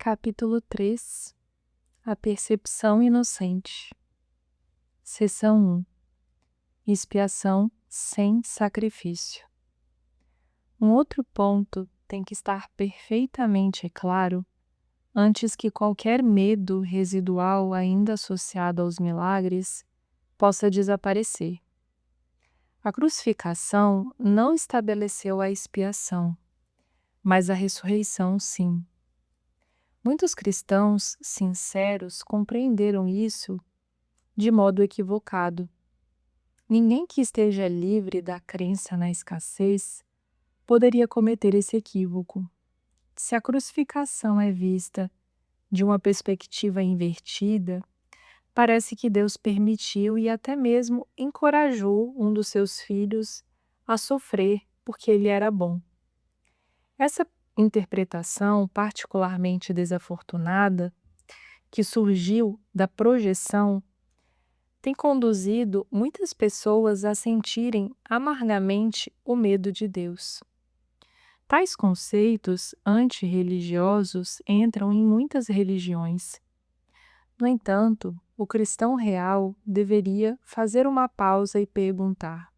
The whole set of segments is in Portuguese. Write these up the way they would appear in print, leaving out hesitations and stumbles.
Capítulo 3. A percepção inocente. Seção 1. Expiação sem sacrifício. Um outro ponto tem que estar perfeitamente claro antes que qualquer medo residual ainda associado aos milagres possa desaparecer. A crucificação não estabeleceu a expiação, mas a ressurreição sim. Muitos cristãos sinceros compreenderam isso de modo equivocado. Ninguém que esteja livre da crença na escassez poderia cometer esse equívoco. Se a crucificação é vista de uma perspectiva invertida, parece que Deus permitiu e até mesmo encorajou um dos seus filhos a sofrer porque ele era bom. Essa interpretação particularmente desafortunada, que surgiu da projeção, tem conduzido muitas pessoas a sentirem amargamente o medo de Deus. Tais conceitos antirreligiosos entram em muitas religiões. No entanto, o cristão real deveria fazer uma pausa e perguntar: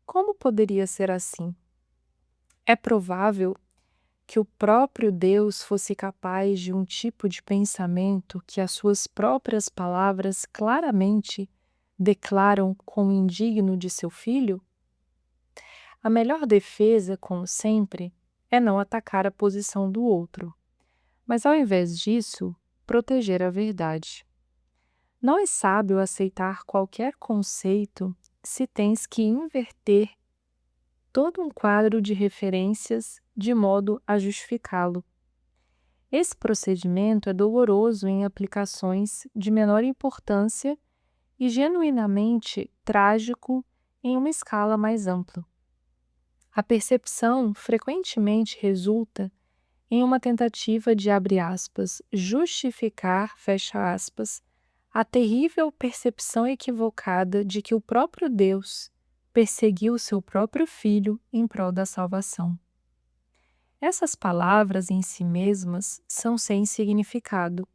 como poderia ser assim? É provável que o próprio Deus fosse capaz de um tipo de pensamento que as suas próprias palavras claramente declaram como indigno de seu filho? A melhor defesa, como sempre, é não atacar a posição do outro, mas ao invés disso, proteger a verdade. Não é sábio aceitar qualquer conceito se tens que inverter todo um quadro de referências de modo a justificá-lo. Esse procedimento é doloroso em aplicações de menor importância e genuinamente trágico em uma escala mais ampla. A percepção frequentemente resulta em uma tentativa de, abre aspas, justificar, fecha aspas, a terrível percepção equivocada de que o próprio Deus perseguiu seu próprio filho em prol da salvação. Essas palavras em si mesmas são sem significado.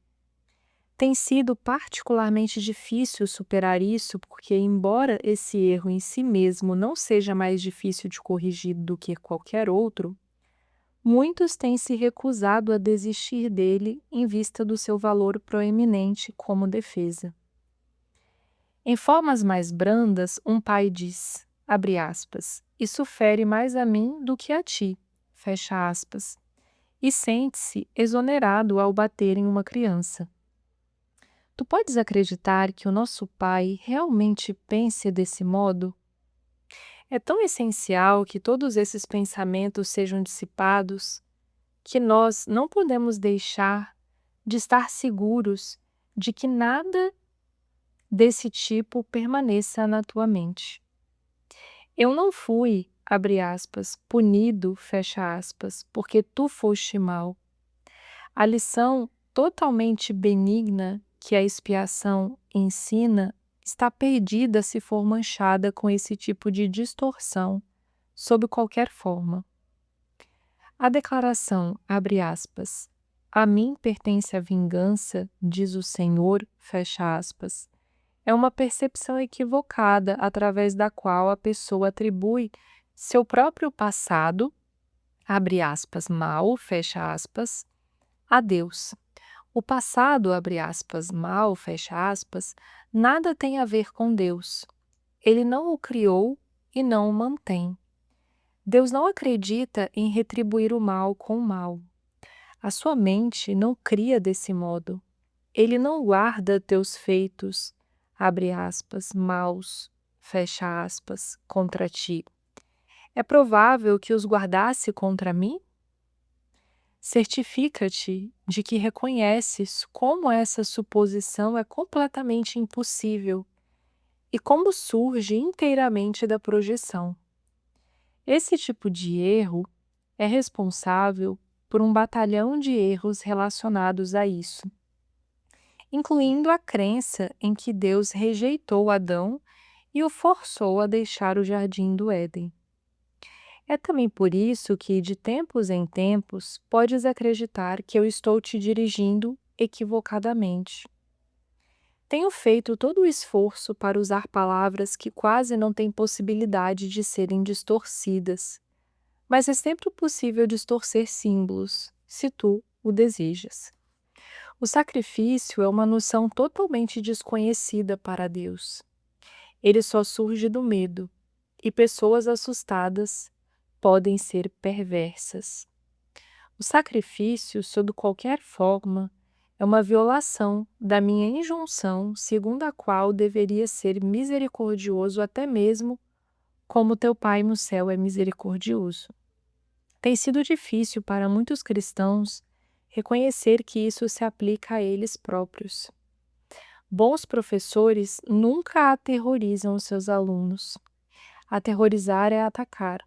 Tem sido particularmente difícil superar isso porque, embora esse erro em si mesmo não seja mais difícil de corrigir do que qualquer outro, muitos têm se recusado a desistir dele em vista do seu valor proeminente como defesa. Em formas mais brandas, um pai diz, abre aspas, isso fere mais a mim do que a ti, fecha aspas, e sente-se exonerado ao bater em uma criança. Tu podes acreditar que o nosso Pai realmente pense desse modo? É tão essencial que todos esses pensamentos sejam dissipados que nós não podemos deixar de estar seguros de que nada desse tipo permaneça na tua mente. Eu não fui, abre aspas, punido, fecha aspas, porque tu foste mal. A lição totalmente benigna que a expiação ensina está perdida se for manchada com esse tipo de distorção, sob qualquer forma. A declaração, abre aspas, a mim pertence a vingança, diz o Senhor, fecha aspas, é uma percepção equivocada através da qual a pessoa atribui seu próprio passado, abre aspas, mal, fecha aspas, a Deus. O passado, abre aspas, mal, fecha aspas, nada tem a ver com Deus. Ele não o criou e não o mantém. Deus não acredita em retribuir o mal com o mal. A sua mente não cria desse modo. Ele não guarda teus feitos, abre aspas, maus, fecha aspas, contra ti. É provável que os guardasse contra mim? Certifica-te de que reconheces como essa suposição é completamente impossível e como surge inteiramente da projeção. Esse tipo de erro é responsável por um batalhão de erros relacionados a isso, incluindo a crença em que Deus rejeitou Adão e o forçou a deixar o jardim do Éden. É também por isso que, de tempos em tempos, podes acreditar que eu estou te dirigindo equivocadamente. Tenho feito todo o esforço para usar palavras que quase não têm possibilidade de serem distorcidas, mas é sempre possível distorcer símbolos, se tu o desejas. O sacrifício é uma noção totalmente desconhecida para Deus. Ele só surge do medo, e pessoas assustadas podem ser perversas. O sacrifício, sob qualquer forma, é uma violação da minha injunção, segundo a qual deveria ser misericordioso até mesmo como teu Pai no céu é misericordioso. Tem sido difícil para muitos cristãos reconhecer que isso se aplica a eles próprios. Bons professores nunca aterrorizam os seus alunos. Aterrorizar é atacar,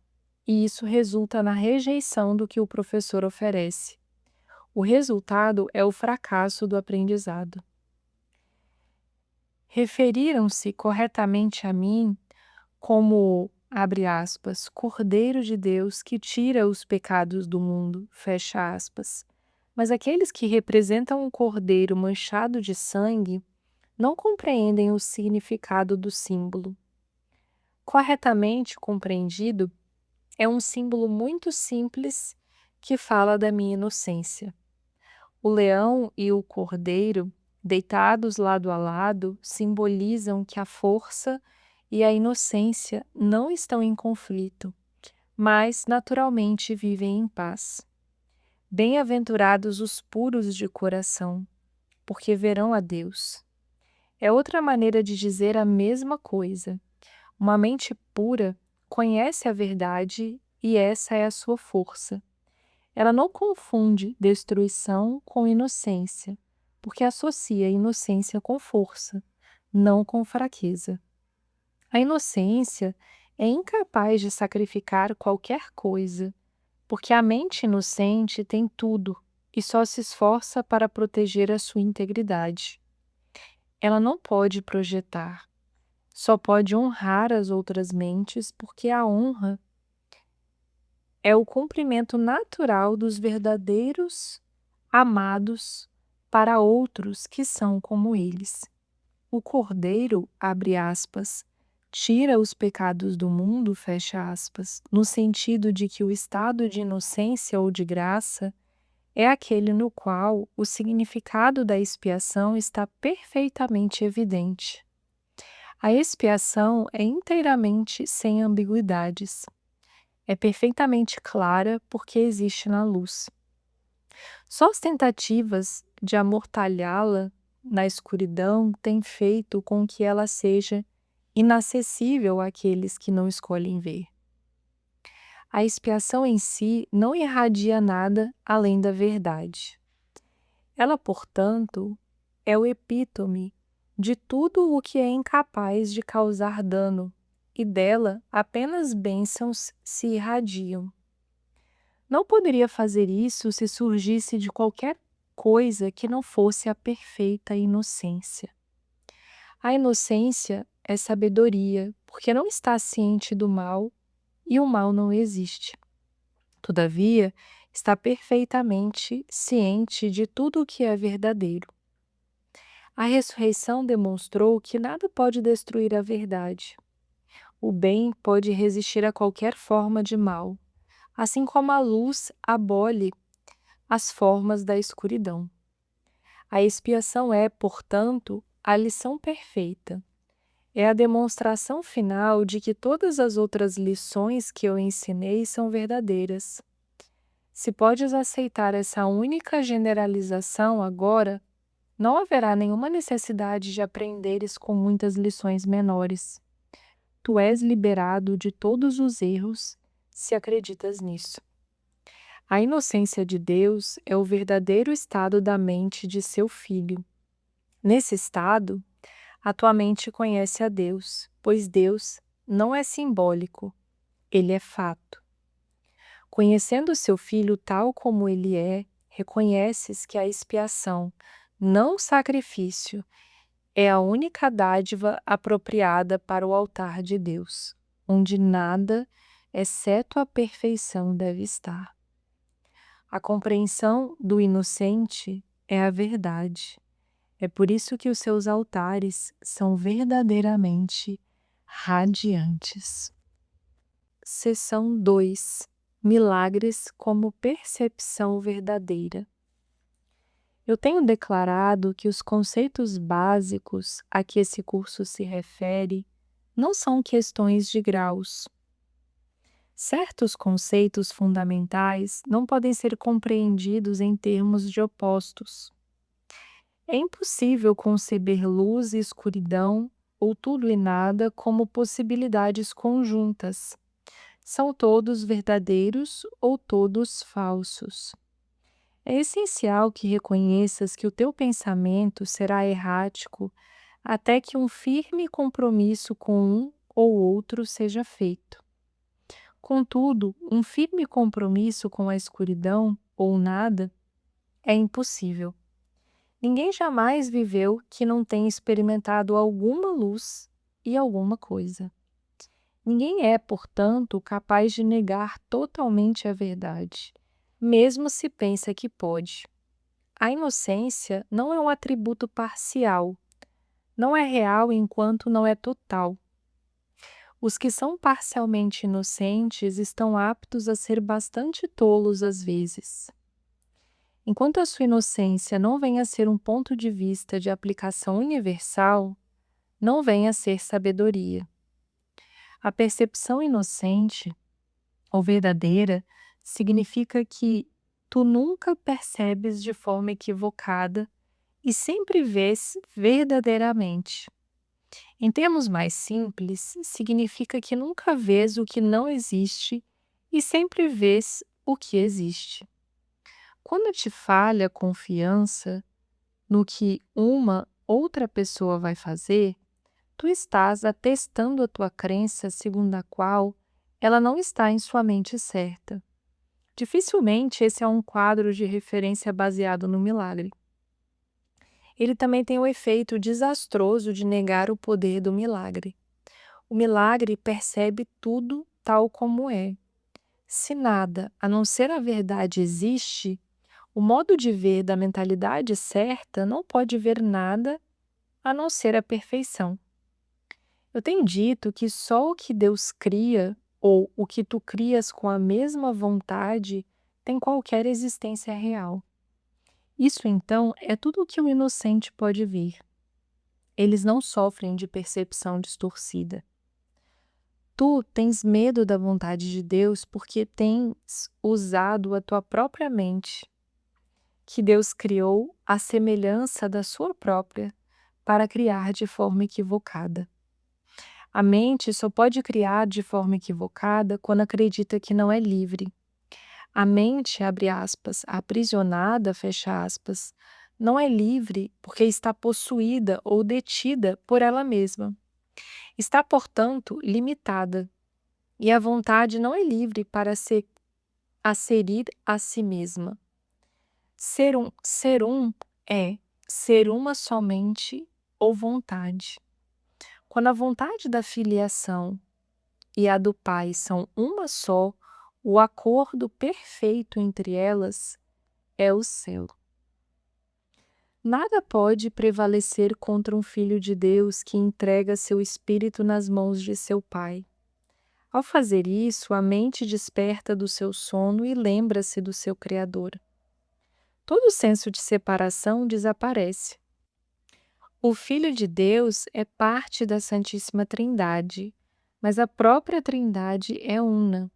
e isso resulta na rejeição do que o professor oferece. O resultado é o fracasso do aprendizado. Referiram-se corretamente a mim como, abre aspas, Cordeiro de Deus que tira os pecados do mundo, fecha aspas. Mas aqueles que representam um cordeiro manchado de sangue não compreendem o significado do símbolo. Corretamente compreendido, é um símbolo muito simples que fala da minha inocência. O leão e o cordeiro, deitados lado a lado, simbolizam que a força e a inocência não estão em conflito, mas naturalmente vivem em paz. Bem-aventurados os puros de coração, porque verão a Deus. É outra maneira de dizer a mesma coisa. Uma mente pura conhece a verdade e essa é a sua força. Ela não confunde destruição com inocência, porque associa inocência com força, não com fraqueza. A inocência é incapaz de sacrificar qualquer coisa, porque a mente inocente tem tudo e só se esforça para proteger a sua integridade. Ela não pode projetar, só pode honrar as outras mentes, porque a honra é o cumprimento natural dos verdadeiros amados para outros que são como eles. O Cordeiro, abre aspas, tira os pecados do mundo, fecha aspas, no sentido de que o estado de inocência ou de graça é aquele no qual o significado da expiação está perfeitamente evidente. A expiação é inteiramente sem ambiguidades. É perfeitamente clara porque existe na luz. Só as tentativas de amortalhá-la na escuridão têm feito com que ela seja inacessível àqueles que não escolhem ver. A expiação em si não irradia nada além da verdade. Ela, portanto, é o epítome de tudo o que é incapaz de causar dano, e dela apenas bênçãos se irradiam. Não poderia fazer isso se surgisse de qualquer coisa que não fosse a perfeita inocência. A inocência é sabedoria, porque não está ciente do mal e o mal não existe. Todavia, está perfeitamente ciente de tudo o que é verdadeiro. A ressurreição demonstrou que nada pode destruir a verdade. O bem pode resistir a qualquer forma de mal, assim como a luz abole as formas da escuridão. A expiação é, portanto, a lição perfeita. É a demonstração final de que todas as outras lições que eu ensinei são verdadeiras. Se podes aceitar essa única generalização agora, não haverá nenhuma necessidade de aprenderes com muitas lições menores. Tu és liberado de todos os erros se acreditas nisso. A inocência de Deus é o verdadeiro estado da mente de seu filho. Nesse estado, a tua mente conhece a Deus, pois Deus não é simbólico, ele é fato. Conhecendo seu filho tal como ele é, reconheces que a expiação, não o sacrifício, é a única dádiva apropriada para o altar de Deus, onde nada exceto a perfeição deve estar. A compreensão do inocente é a verdade. É por isso que os seus altares são verdadeiramente radiantes. Seção 2. Milagres como percepção verdadeira. Eu tenho declarado que os conceitos básicos a que esse curso se refere não são questões de graus. Certos conceitos fundamentais não podem ser compreendidos em termos de opostos. É impossível conceber luz e escuridão, ou tudo e nada, como possibilidades conjuntas. São todos verdadeiros ou todos falsos. É essencial que reconheças que o teu pensamento será errático até que um firme compromisso com um ou outro seja feito. Contudo, um firme compromisso com a escuridão ou nada é impossível. Ninguém jamais viveu que não tenha experimentado alguma luz e alguma coisa. Ninguém é, portanto, capaz de negar totalmente a verdade, mesmo se pensa que pode. A inocência não é um atributo parcial, não é real enquanto não é total. Os que são parcialmente inocentes estão aptos a ser bastante tolos às vezes. Enquanto a sua inocência não venha a ser um ponto de vista de aplicação universal, não venha a ser sabedoria. A percepção inocente, ou verdadeira, significa que tu nunca percebes de forma equivocada e sempre vês verdadeiramente. Em termos mais simples, significa que nunca vês o que não existe e sempre vês o que existe. Quando te falha confiança no que uma outra pessoa vai fazer, tu estás atestando a tua crença segundo a qual ela não está em sua mente certa. Dificilmente esse é um quadro de referência baseado no milagre. Ele também tem o efeito desastroso de negar o poder do milagre. O milagre percebe tudo tal como é. Se nada, a não ser a verdade, existe, o modo de ver da mentalidade certa não pode ver nada a não ser a perfeição. Eu tenho dito que só o que Deus cria, ou o que tu crias com a mesma vontade, tem qualquer existência real. Isso, então, é tudo o que o inocente pode ver. Eles não sofrem de percepção distorcida. Tu tens medo da vontade de Deus porque tens usado a tua própria mente, que Deus criou à semelhança da sua própria, para criar de forma equivocada. A mente só pode criar de forma equivocada quando acredita que não é livre. A mente, abre aspas, aprisionada, fecha aspas, não é livre porque está possuída ou detida por ela mesma. Está, portanto, limitada. E a vontade não é livre para se asserir a si mesma. Ser um é ser uma somente ou vontade. Quando a vontade da filiação e a do Pai são uma só, o acordo perfeito entre elas é o céu. Nada pode prevalecer contra um filho de Deus que entrega seu espírito nas mãos de seu Pai. Ao fazer isso, a mente desperta do seu sono e lembra-se do seu Criador. Todo senso de separação desaparece. O Filho de Deus é parte da Santíssima Trindade, mas a própria Trindade é una.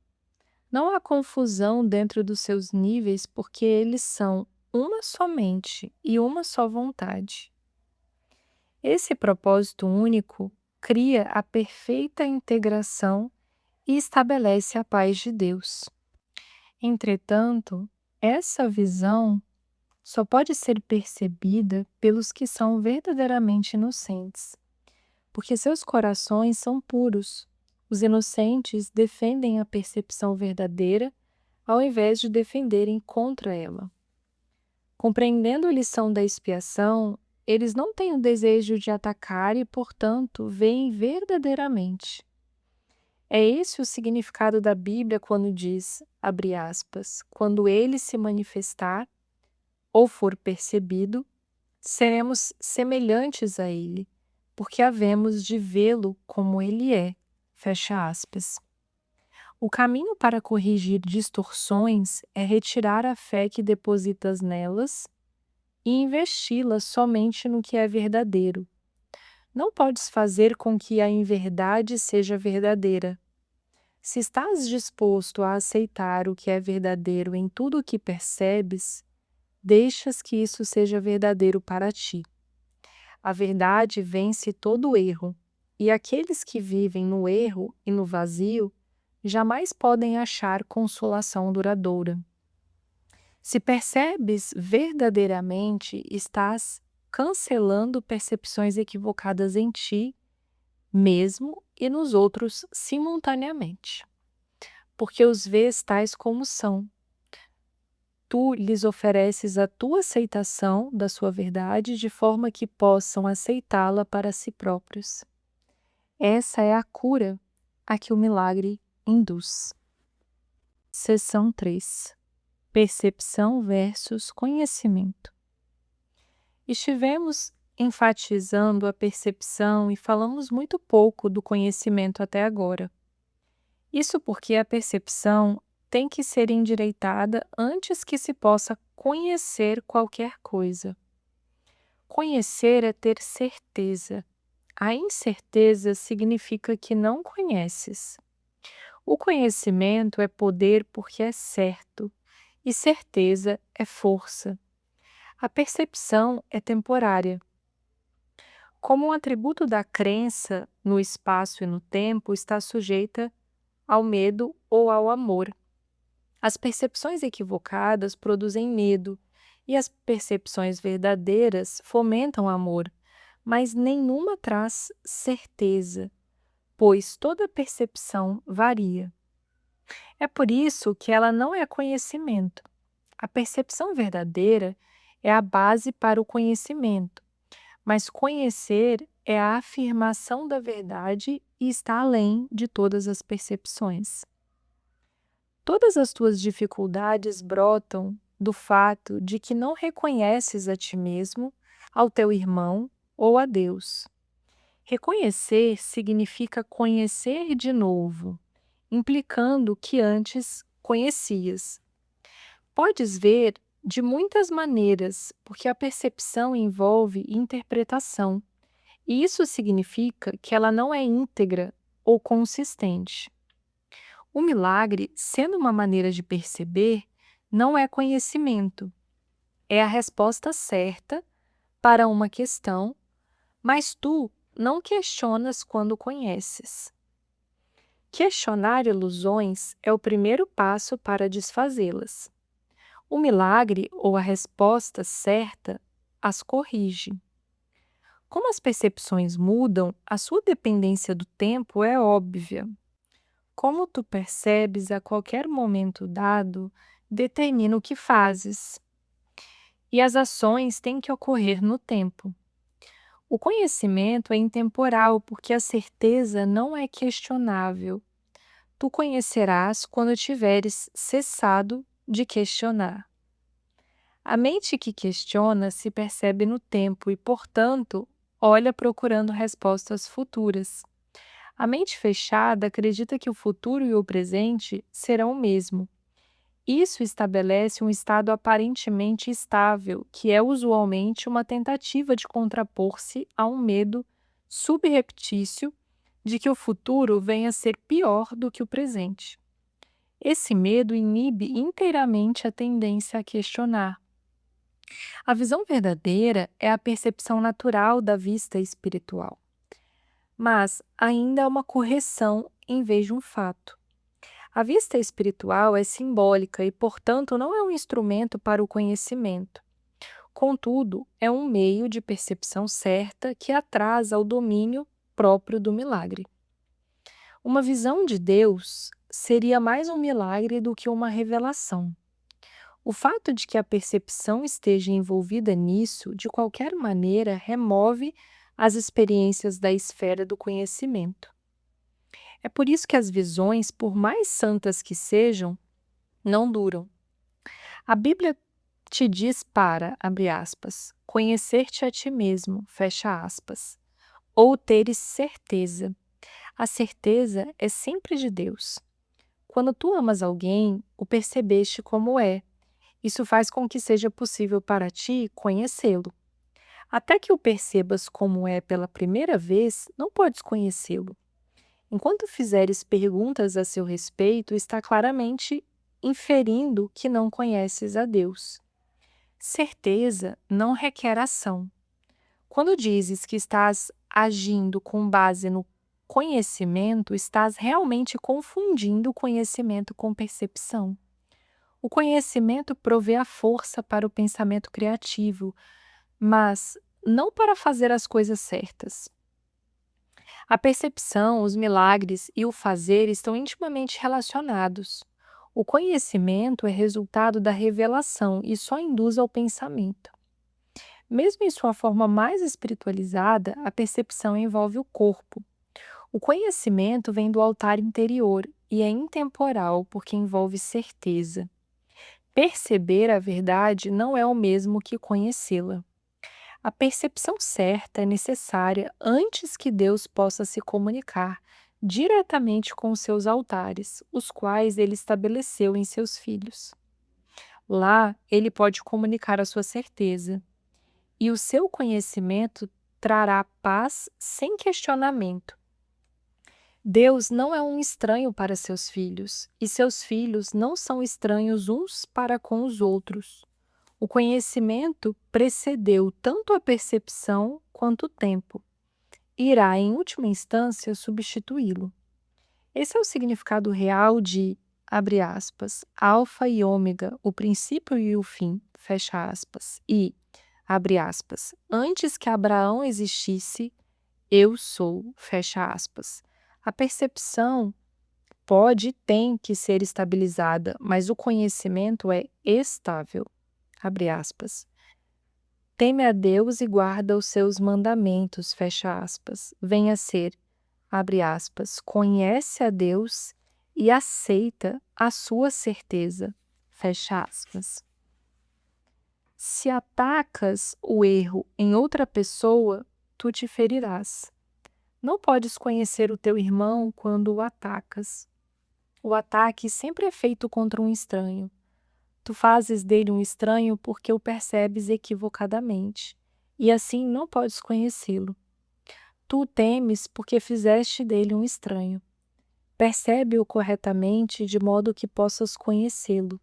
Não há confusão dentro dos seus níveis porque eles são uma somente e uma só vontade. Esse propósito único cria a perfeita integração e estabelece a paz de Deus. Entretanto, essa visão só pode ser percebida pelos que são verdadeiramente inocentes, porque seus corações são puros. Os inocentes defendem a percepção verdadeira ao invés de defenderem contra ela. Compreendendo a lição da expiação, eles não têm o desejo de atacar e, portanto, veem verdadeiramente. É esse o significado da Bíblia quando diz, abre aspas, quando ele se manifestar ou for percebido, seremos semelhantes a ele, porque havemos de vê-lo como ele é, fecha aspas. O caminho para corrigir distorções é retirar a fé que depositas nelas e investi-la somente no que é verdadeiro. Não podes fazer com que a inverdade seja verdadeira. Se estás disposto a aceitar o que é verdadeiro em tudo o que percebes, deixas que isso seja verdadeiro para ti. A verdade vence todo erro, e aqueles que vivem no erro e no vazio jamais podem achar consolação duradoura. Se percebes verdadeiramente, estás cancelando percepções equivocadas em ti mesmo e nos outros simultaneamente, porque os vês tais como são. Tu lhes ofereces a tua aceitação da sua verdade de forma que possam aceitá-la para si próprios. Essa é a cura a que o milagre induz. Seção 3. Percepção versus conhecimento. Estivemos enfatizando a percepção e falamos muito pouco do conhecimento até agora. Isso porque a percepção tem que ser endireitada antes que se possa conhecer qualquer coisa. Conhecer é ter certeza. A incerteza significa que não conheces. O conhecimento é poder porque é certo, e certeza é força. A percepção é temporária. Como um atributo da crença no espaço e no tempo está sujeita ao medo ou ao amor. As percepções equivocadas produzem medo e as percepções verdadeiras fomentam amor, mas nenhuma traz certeza, pois toda percepção varia. É por isso que ela não é conhecimento. A percepção verdadeira é a base para o conhecimento, mas conhecer é a afirmação da verdade e está além de todas as percepções. Todas as tuas dificuldades brotam do fato de que não reconheces a ti mesmo, ao teu irmão ou a Deus. Reconhecer significa conhecer de novo, implicando que antes conhecias. Podes ver de muitas maneiras, porque a percepção envolve interpretação, e isso significa que ela não é íntegra ou consistente. O milagre, sendo uma maneira de perceber, não é conhecimento. É a resposta certa para uma questão, mas tu não questionas quando conheces. Questionar ilusões é o primeiro passo para desfazê-las. O milagre ou a resposta certa as corrige. Como as percepções mudam, a sua dependência do tempo é óbvia. Como tu percebes a qualquer momento dado, determina o que fazes. E as ações têm que ocorrer no tempo. O conhecimento é intemporal porque a certeza não é questionável. Tu conhecerás quando tiveres cessado de questionar. A mente que questiona se percebe no tempo e, portanto, olha procurando respostas futuras. A mente fechada acredita que o futuro e o presente serão o mesmo. Isso estabelece um estado aparentemente estável, que é usualmente uma tentativa de contrapor-se a um medo subreptício de que o futuro venha a ser pior do que o presente. Esse medo inibe inteiramente a tendência a questionar. A visão verdadeira é a percepção natural da vista espiritual, mas ainda é uma correção em vez de um fato. A vista espiritual é simbólica e, portanto, não é um instrumento para o conhecimento. Contudo, é um meio de percepção certa que atrasa o domínio próprio do milagre. Uma visão de Deus seria mais um milagre do que uma revelação. O fato de que a percepção esteja envolvida nisso, de qualquer maneira, remove as experiências da esfera do conhecimento. É por isso que as visões, por mais santas que sejam, não duram. A Bíblia te diz para, abre aspas, conhecer-te a ti mesmo, fecha aspas, ou teres certeza. A certeza é sempre de Deus. Quando tu amas alguém, o percebeste como é. Isso faz com que seja possível para ti conhecê-lo. Até que o percebas como é pela primeira vez, não podes conhecê-lo. Enquanto fizeres perguntas a seu respeito, está claramente inferindo que não conheces a Deus. Certeza não requer ação. Quando dizes que estás agindo com base no conhecimento, estás realmente confundindo conhecimento com percepção. O conhecimento provê a força para o pensamento criativo, mas não para fazer as coisas certas. A percepção, os milagres e o fazer estão intimamente relacionados. O conhecimento é resultado da revelação e só induz ao pensamento. Mesmo em sua forma mais espiritualizada, a percepção envolve o corpo. O conhecimento vem do altar interior e é intemporal porque envolve certeza. Perceber a verdade não é o mesmo que conhecê-la. A percepção certa é necessária antes que Deus possa se comunicar diretamente com os seus altares, os quais ele estabeleceu em seus filhos. Lá, ele pode comunicar a sua certeza, e o seu conhecimento trará paz sem questionamento. Deus não é um estranho para seus filhos, e seus filhos não são estranhos uns para com os outros. O conhecimento precedeu tanto a percepção quanto o tempo. Irá, em última instância, substituí-lo. Esse é o significado real de, abre aspas, alfa e ômega, o princípio e o fim, fecha aspas, e, abre aspas, antes que Abraão existisse, eu sou, fecha aspas. A percepção pode e tem que ser estabilizada, mas o conhecimento é estável. Abre aspas. Teme a Deus e guarda os seus mandamentos, fecha aspas. Venha a ser, abre aspas, conhece a Deus e aceita a sua certeza, fecha aspas. Se atacas o erro em outra pessoa, tu te ferirás. Não podes conhecer o teu irmão quando o atacas. O ataque sempre é feito contra um estranho. Tu fazes dele um estranho porque o percebes equivocadamente, e assim não podes conhecê-lo. Tu o temes porque fizeste dele um estranho. Percebe-o corretamente de modo que possas conhecê-lo.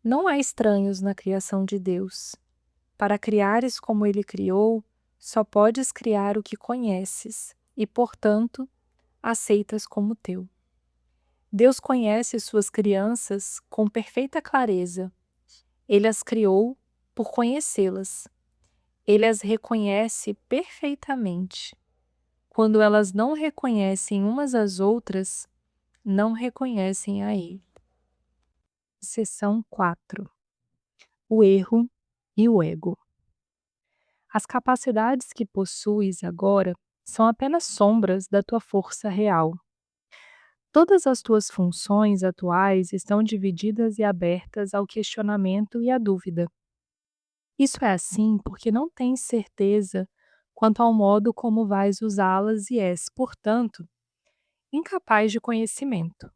Não há estranhos na criação de Deus. Para criares como ele criou, só podes criar o que conheces, e, portanto, aceitas como teu. Deus conhece suas crianças com perfeita clareza. Ele as criou por conhecê-las. Ele as reconhece perfeitamente. Quando elas não reconhecem umas às outras, não reconhecem a Ele. Seção 4. O erro e o ego. As capacidades que possuis agora são apenas sombras da tua força real. Todas as tuas funções atuais estão divididas e abertas ao questionamento e à dúvida. Isso é assim porque não tens certeza quanto ao modo como vais usá-las e és, portanto, incapaz de conhecimento.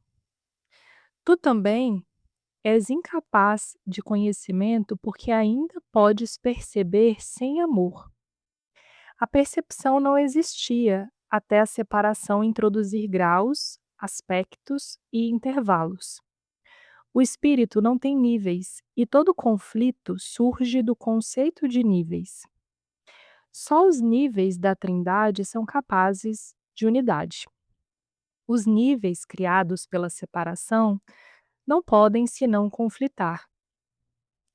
Tu também és incapaz de conhecimento porque ainda podes perceber sem amor. A percepção não existia até a separação introduzir graus, aspectos e intervalos. O espírito não tem níveis e todo conflito surge do conceito de níveis. Só os níveis da Trindade são capazes de unidade. Os níveis criados pela separação não podem senão conflitar.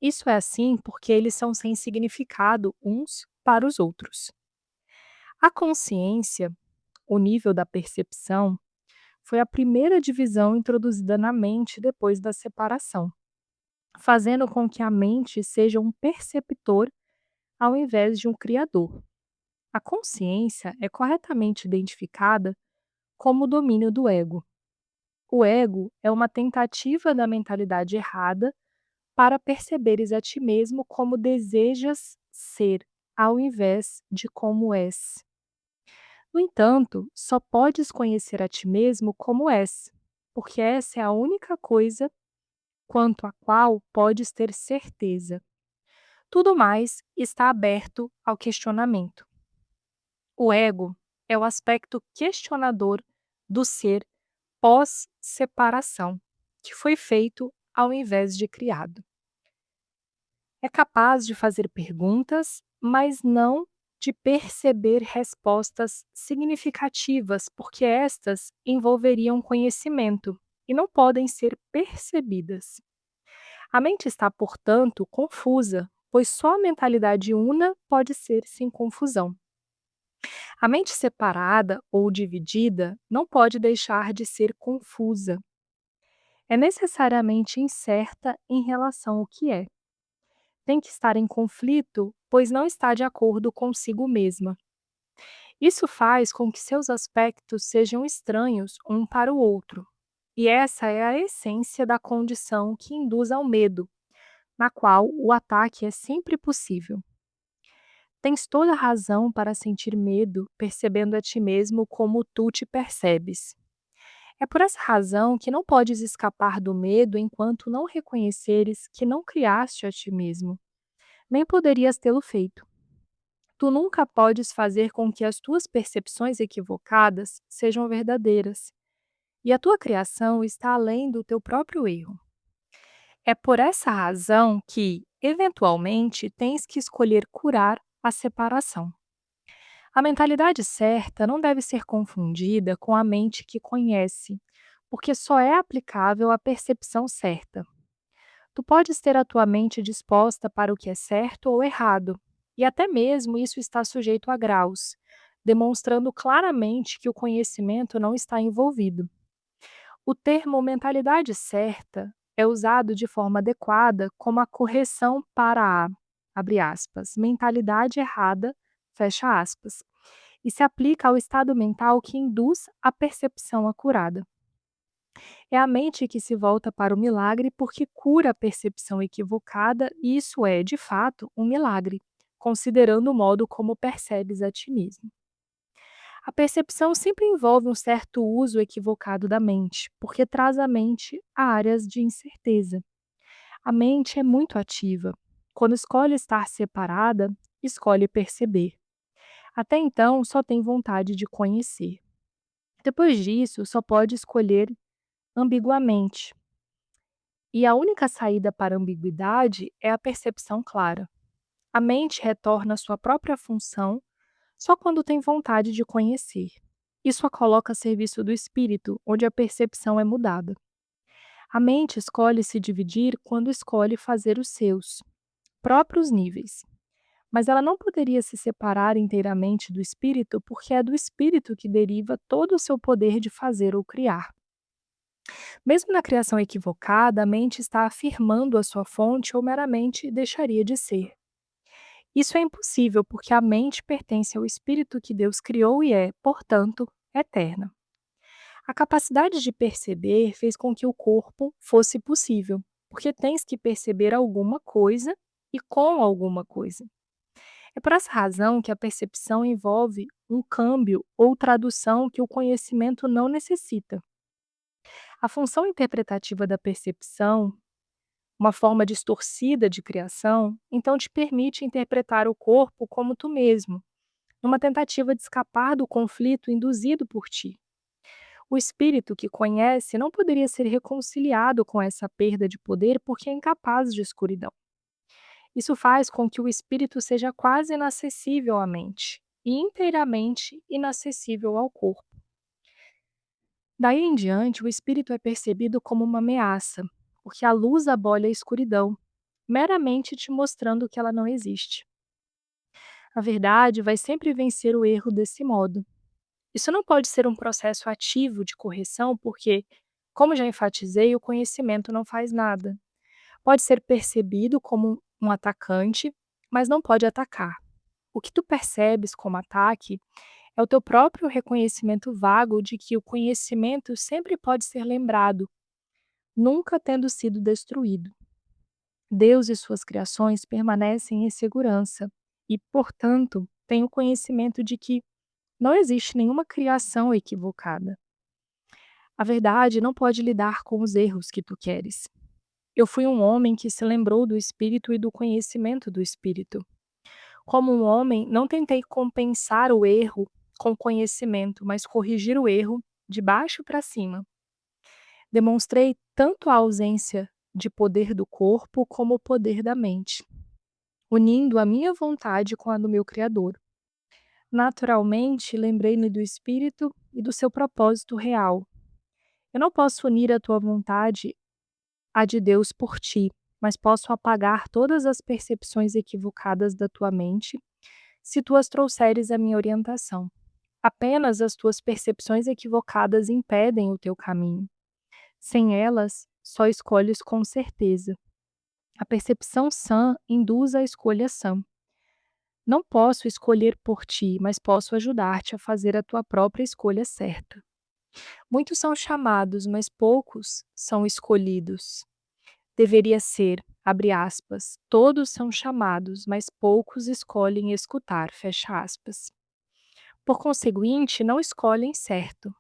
Isso é assim porque eles são sem significado uns para os outros. A consciência, o nível da percepção, foi a primeira divisão introduzida na mente depois da separação, fazendo com que a mente seja um perceptor ao invés de um criador. A consciência é corretamente identificada como o domínio do ego. O ego é uma tentativa da mentalidade errada para perceberes a ti mesmo como desejas ser, ao invés de como és. No entanto, só podes conhecer a ti mesmo como és, porque essa é a única coisa quanto à qual podes ter certeza. Tudo mais está aberto ao questionamento. O ego é o aspecto questionador do ser pós-separação, que foi feito ao invés de criado. É capaz de fazer perguntas, mas não de perceber respostas significativas, porque estas envolveriam conhecimento e não podem ser percebidas. A mente está, portanto, confusa, pois só a mentalidade una pode ser sem confusão. A mente separada ou dividida não pode deixar de ser confusa. É necessariamente incerta em relação ao que é. Tem que estar em conflito, pois não está de acordo consigo mesma. Isso faz com que seus aspectos sejam estranhos um para o outro. E essa é a essência da condição que induz ao medo, na qual o ataque é sempre possível. Tens toda a razão para sentir medo, percebendo a ti mesmo como tu te percebes. É por essa razão que não podes escapar do medo enquanto não reconheceres que não criaste a ti mesmo, nem poderias tê-lo feito. Tu nunca podes fazer com que as tuas percepções equivocadas sejam verdadeiras, e a tua criação está além do teu próprio erro. É por essa razão que, eventualmente, tens que escolher curar a separação. A mentalidade certa não deve ser confundida com a mente que conhece, porque só é aplicável à percepção certa. Tu podes ter a tua mente disposta para o que é certo ou errado, e até mesmo isso está sujeito a graus, demonstrando claramente que o conhecimento não está envolvido. O termo mentalidade certa é usado de forma adequada como a correção para a, abre aspas, mentalidade errada, fecha aspas, e se aplica ao estado mental que induz a percepção acurada. É a mente que se volta para o milagre porque cura a percepção equivocada, e isso é, de fato, um milagre, considerando o modo como percebes a ti mesmo. A percepção sempre envolve um certo uso equivocado da mente, porque traz à mente a áreas de incerteza. A mente é muito ativa. Quando escolhe estar separada, escolhe perceber. Até então, só tem vontade de conhecer. Depois disso, só pode escolher ambiguamente. E a única saída para a ambiguidade é a percepção clara. A mente retorna à sua própria função só quando tem vontade de conhecer. Isso a coloca a serviço do espírito, onde a percepção é mudada. A mente escolhe se dividir quando escolhe fazer os seus próprios níveis. Mas ela não poderia se separar inteiramente do espírito, porque é do espírito que deriva todo o seu poder de fazer ou criar. Mesmo na criação equivocada, a mente está afirmando a sua fonte ou meramente deixaria de ser. Isso é impossível porque a mente pertence ao espírito que Deus criou e é, portanto, eterna. A capacidade de perceber fez com que o corpo fosse possível, porque tens que perceber alguma coisa e com alguma coisa. É por essa razão que a percepção envolve um câmbio ou tradução que o conhecimento não necessita. A função interpretativa da percepção, uma forma distorcida de criação, então te permite interpretar o corpo como tu mesmo, numa tentativa de escapar do conflito induzido por ti. O espírito que conhece não poderia ser reconciliado com essa perda de poder porque é incapaz de escuridão. Isso faz com que o espírito seja quase inacessível à mente e inteiramente inacessível ao corpo. Daí em diante, o espírito é percebido como uma ameaça, porque a luz abole a escuridão, meramente te mostrando que ela não existe. A verdade vai sempre vencer o erro desse modo. Isso não pode ser um processo ativo de correção, porque, como já enfatizei, o conhecimento não faz nada. Pode ser percebido como um atacante, mas não pode atacar. O que tu percebes como ataque É o teu próprio reconhecimento vago de que o conhecimento sempre pode ser lembrado, nunca tendo sido destruído. Deus e suas criações permanecem em segurança e, portanto, têm o conhecimento de que não existe nenhuma criação equivocada. A verdade não pode lidar com os erros que tu queres. Eu fui um homem que se lembrou do Espírito e do conhecimento do Espírito. Como um homem, não tentei compensar o erro com conhecimento, mas corrigir o erro de baixo para cima. Demonstrei tanto a ausência de poder do corpo como o poder da mente, unindo a minha vontade com a do meu Criador. Naturalmente, lembrei-me do Espírito e do seu propósito real. Eu não posso unir a tua vontade à de Deus por ti, mas posso apagar todas as percepções equivocadas da tua mente se tu as trouxeres à minha orientação. Apenas as tuas percepções equivocadas impedem o teu caminho. Sem elas, só escolhes com certeza. A percepção sã induz a escolha sã. Não posso escolher por ti, mas posso ajudar-te a fazer a tua própria escolha certa. Muitos são chamados, mas poucos são escolhidos. Deveria ser, abre aspas, todos são chamados, mas poucos escolhem escutar, fecha aspas. Por conseguinte, não escolhem certo.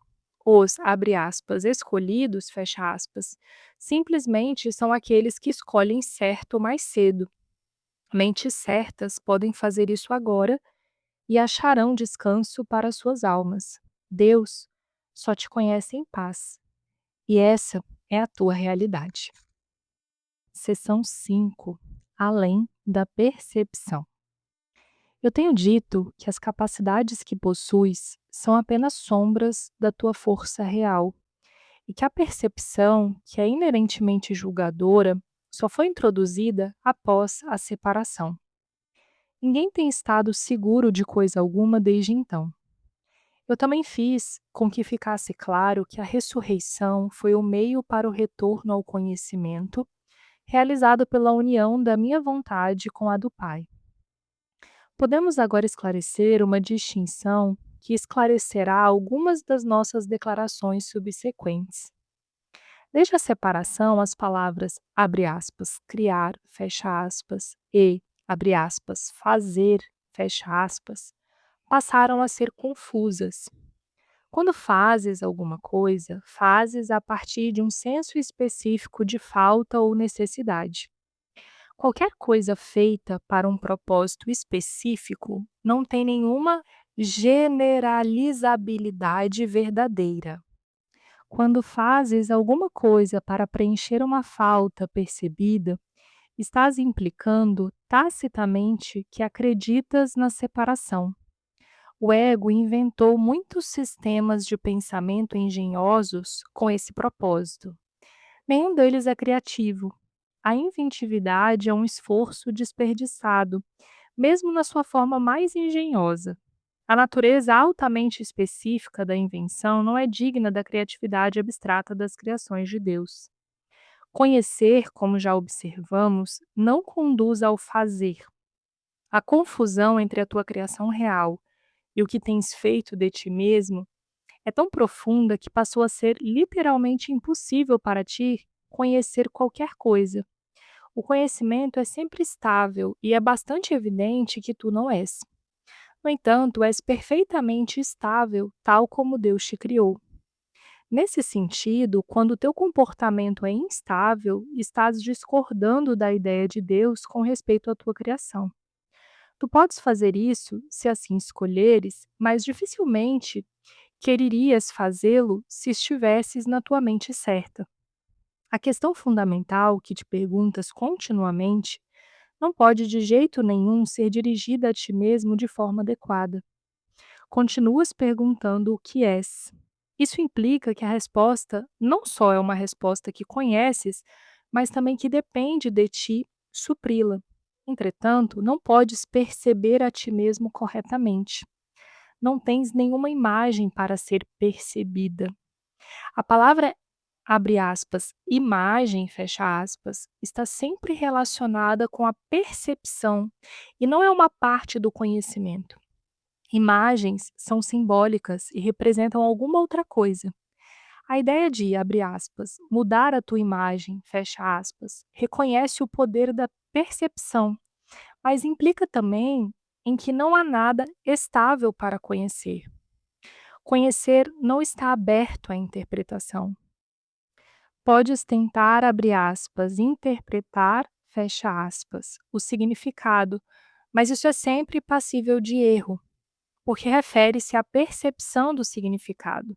Os, abre aspas, escolhidos, fecha aspas, simplesmente são aqueles que escolhem certo mais cedo. Mentes certas podem fazer isso agora e acharão descanso para suas almas. Deus só te conhece em paz. E essa é a tua realidade. Seção 5. Além da percepção. Eu tenho dito que as capacidades que possuis são apenas sombras da tua força real e que a percepção, que é inerentemente julgadora, só foi introduzida após a separação. Ninguém tem estado seguro de coisa alguma desde então. Eu também fiz com que ficasse claro que a ressurreição foi o meio para o retorno ao conhecimento, realizado pela união da minha vontade com a do Pai. Podemos agora esclarecer uma distinção que esclarecerá algumas das nossas declarações subsequentes. Desde a separação, as palavras, abre aspas, criar, fecha aspas, e, abre aspas, fazer, fecha aspas, passaram a ser confusas. Quando fazes alguma coisa, fazes a partir de um senso específico de falta ou necessidade. Qualquer coisa feita para um propósito específico não tem nenhuma generalizabilidade verdadeira. Quando fazes alguma coisa para preencher uma falta percebida, estás implicando tacitamente que acreditas na separação. O ego inventou muitos sistemas de pensamento engenhosos com esse propósito. Nenhum deles é criativo. A inventividade é um esforço desperdiçado, mesmo na sua forma mais engenhosa. A natureza altamente específica da invenção não é digna da criatividade abstrata das criações de Deus. Conhecer, como já observamos, não conduz ao fazer. A confusão entre a tua criação real e o que tens feito de ti mesmo é tão profunda que passou a ser literalmente impossível para ti conhecer qualquer coisa. O conhecimento é sempre estável e é bastante evidente que tu não és. No entanto, és perfeitamente estável, tal como Deus te criou. Nesse sentido, quando o teu comportamento é instável, estás discordando da ideia de Deus com respeito à tua criação. Tu podes fazer isso se assim escolheres, mas dificilmente quererias fazê-lo se estivesses na tua mente certa. A questão fundamental que te perguntas continuamente não pode de jeito nenhum ser dirigida a ti mesmo de forma adequada. Continuas perguntando o que és. Isso implica que a resposta não só é uma resposta que conheces, mas também que depende de ti supri-la. Entretanto, não podes perceber a ti mesmo corretamente. Não tens nenhuma imagem para ser percebida. A palavra, abre aspas, imagem, fecha aspas, está sempre relacionada com a percepção e não é uma parte do conhecimento. Imagens são simbólicas e representam alguma outra coisa. A ideia de, abre aspas, mudar a tua imagem, fecha aspas, reconhece o poder da percepção, mas implica também em que não há nada estável para conhecer. Conhecer não está aberto à interpretação. Podes tentar, abre aspas, interpretar, fecha aspas, o significado, mas isso é sempre passível de erro, porque refere-se à percepção do significado.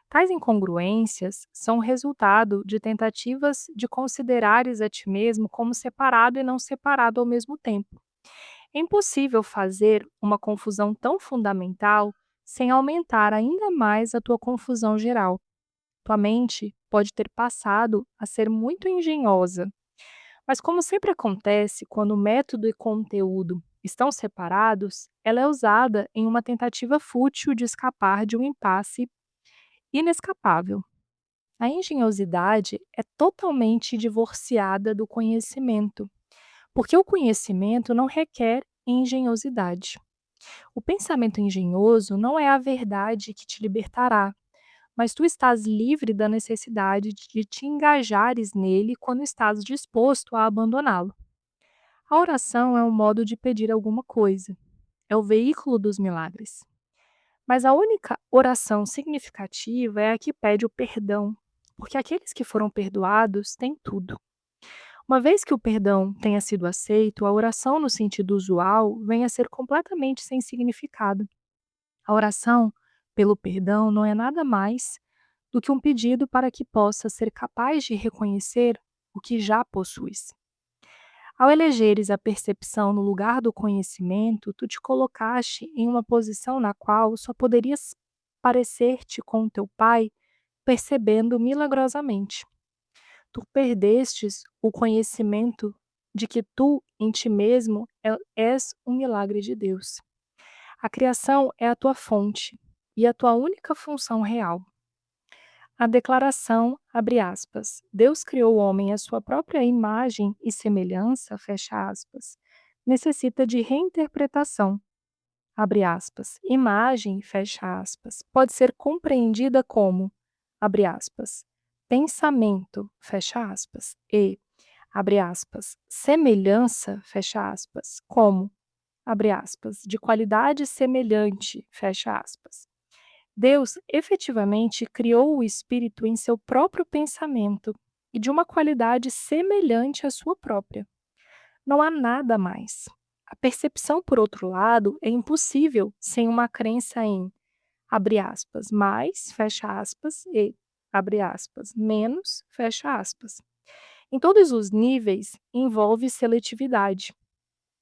Tais incongruências são resultado de tentativas de considerares a ti mesmo como separado e não separado ao mesmo tempo. É impossível fazer uma confusão tão fundamental sem aumentar ainda mais a tua confusão geral. Tua mente pode ter passado a ser muito engenhosa, mas como sempre acontece quando o método e conteúdo estão separados, ela é usada em uma tentativa fútil de escapar de um impasse inescapável. A engenhosidade é totalmente divorciada do conhecimento, porque o conhecimento não requer engenhosidade. O pensamento engenhoso não é a verdade que te libertará, mas tu estás livre da necessidade de te engajares nele quando estás disposto a abandoná-lo. A oração é um modo de pedir alguma coisa, é o veículo dos milagres. Mas a única oração significativa é a que pede o perdão, porque aqueles que foram perdoados têm tudo. Uma vez que o perdão tenha sido aceito, a oração no sentido usual vem a ser completamente sem significado. A oração pelo perdão não é nada mais do que um pedido para que possas ser capaz de reconhecer o que já possuis. Ao elegeres a percepção no lugar do conhecimento, tu te colocaste em uma posição na qual só poderias parecer-te com teu pai percebendo milagrosamente. Tu perdestes o conhecimento de que tu, em ti mesmo, és um milagre de Deus. A criação é a tua fonte e a tua única função real. A declaração, abre aspas, Deus criou o homem à sua própria imagem e semelhança, fecha aspas, necessita de reinterpretação, abre aspas. Imagem, fecha aspas, pode ser compreendida como, abre aspas, pensamento, fecha aspas, e, abre aspas, semelhança, fecha aspas, como, abre aspas, de qualidade semelhante, fecha aspas. Deus efetivamente criou o espírito em seu próprio pensamento e de uma qualidade semelhante à sua própria. Não há nada mais. A percepção, por outro lado, é impossível sem uma crença em, abre aspas, mais, fecha aspas, e, abre aspas, menos, fecha aspas. Em todos os níveis, envolve seletividade.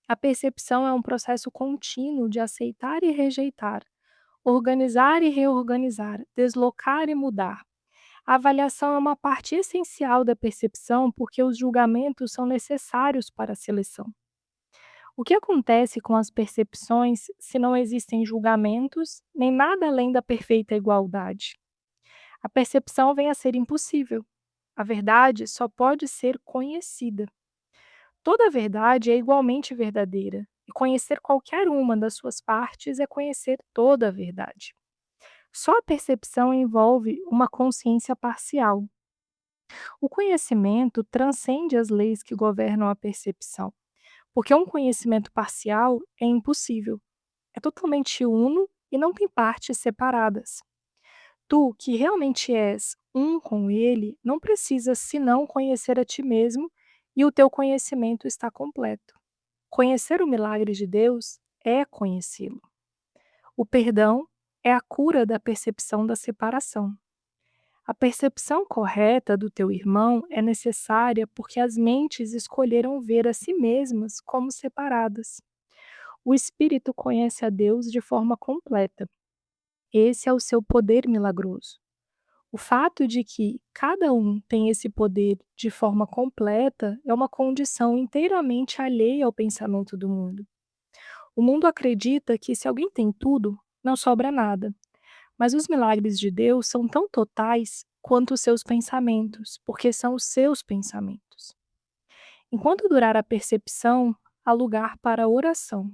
A percepção é um processo contínuo de aceitar e rejeitar, organizar e reorganizar, deslocar e mudar. A avaliação é uma parte essencial da percepção porque os julgamentos são necessários para a seleção. O que acontece com as percepções se não existem julgamentos, nem nada além da perfeita igualdade? A percepção vem a ser impossível. A verdade só pode ser conhecida. Toda verdade é igualmente verdadeira, e conhecer qualquer uma das suas partes é conhecer toda a verdade. Só a percepção envolve uma consciência parcial. O conhecimento transcende as leis que governam a percepção, porque um conhecimento parcial é impossível, é totalmente uno e não tem partes separadas. Tu, que realmente és um com ele, não precisas senão conhecer a ti mesmo e o teu conhecimento está completo. Conhecer o milagre de Deus é conhecê-lo. O perdão é a cura da percepção da separação. A percepção correta do teu irmão é necessária porque as mentes escolheram ver a si mesmas como separadas. O espírito conhece a Deus de forma completa. Esse é o seu poder milagroso. O fato de que cada um tem esse poder de forma completa é uma condição inteiramente alheia ao pensamento do mundo. O mundo acredita que se alguém tem tudo, não sobra nada. Mas os milagres de Deus são tão totais quanto os seus pensamentos, porque são os seus pensamentos. Enquanto durar a percepção, há lugar para a oração.